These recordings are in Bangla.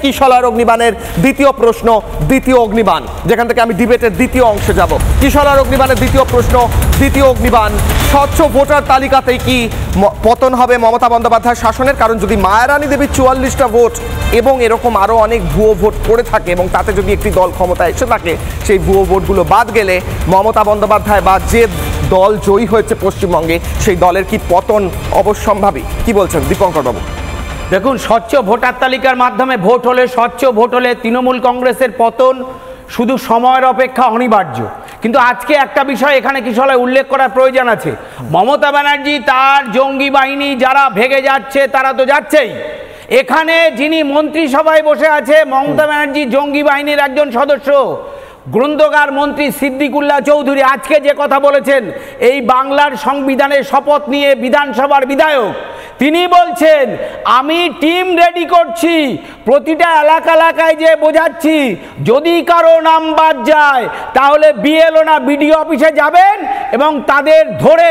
কিশলয় অগ্নিবাণের দ্বিতীয় প্রশ্ন, দ্বিতীয় অগ্নিবাণ, যেখান থেকে আমি ডিবেটের দ্বিতীয় অংশে যাব। কিশলয় অগ্নিবাণের দ্বিতীয় প্রশ্ন, দ্বিতীয় অগ্নিবাণ, স্বচ্ছ ভোটার তালিকাতেই কি পতন হবে মমতা বন্দ্যোপাধ্যায় শাসনের? কারণ যদি মায়ারানী দেবীর 44টা ভোট এবং এরকম আরও অনেক ভুয়ো ভোট করে থাকে এবং তাতে যদি একটি দল ক্ষমতায় এসে থাকে, সেই ভুয়ো ভোটগুলো বাদ গেলে মমতা বন্দ্যোপাধ্যায় বা যে দল জয়ী হয়েছে পশ্চিমবঙ্গে সেই দলের কি পতন অবশ্যম্ভাবী? কি বলছেন দীপঙ্কর বাবু? দেখুন, স্বচ্ছ ভোটার তালিকার মাধ্যমে ভোট হলে, স্বচ্ছ ভোট হলে তৃণমূল কংগ্রেসের পতন শুধু সময়ের অপেক্ষা অনিবার্য। কিন্তু আজকে একটা বিষয় এখানে কিশলয় উল্লেখ করার প্রয়োজন আছে। মমতা ব্যানার্জি তার জঙ্গি বাহিনী যারা ভেগে যাচ্ছে তারা তো যাচ্ছেই, এখানে যিনি মন্ত্রিসভায় বসে আছে মমতা ব্যানার্জি জঙ্গি বাহিনীর একজন সদস্য, গ্রন্থকার মন্ত্রী সিদ্দিকুল্লাহ চৌধুরী আজকে যে কথা বলেছেন, এই বাংলার সংবিধানের শপথ নিয়ে বিধানসভার বিধায়ক, তিনি বলছেন আমি টিম রেডি করছি, প্রতিটা এলাকায় যে বোঝাচ্ছি যদি কারো নাম বাদ যায় তাহলে বিএলও না বিডিও অফিসে যাবেন এবং তাদের ধরে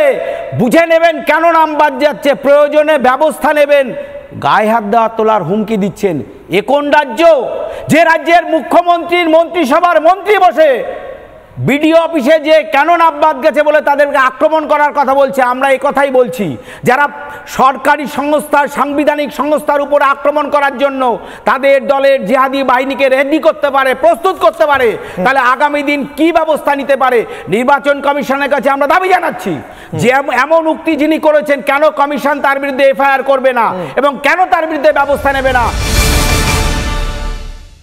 বুঝে নেবেন কেন নাম বাদ যাচ্ছে, প্রয়োজনে ব্যবস্থা নেবেন। গায়ে হাত দেওয়া তোলার হুমকি দিচ্ছেন। এ কোন রাজ্য, যে রাজ্যের মুখ্যমন্ত্রীর মন্ত্রিসভার মন্ত্রী বসে বিডিও অফিসে যে কেন নাম বাদ গেছে বলে তাদেরকে আক্রমণ করার কথা বলছে? আমরা এই কথাই বলছি, যারা সরকারি সংস্থার, সাংবিধানিক সংস্থার উপর আক্রমণ করার জন্য তাদের দলের জিহাদি বাহিনীকে রেডি করতে পারে, প্রস্তুত করতে পারে, তাহলে আগামী দিন কি ব্যবস্থা নিতে পারে? নির্বাচন কমিশনের কাছে আমরা দাবি জানাচ্ছি যে এমন উক্তি যিনি করেছেন, কেন কমিশন তার বিরুদ্ধে এফআইআর করবে না এবং কেন তার বিরুদ্ধে ব্যবস্থা নেবে না?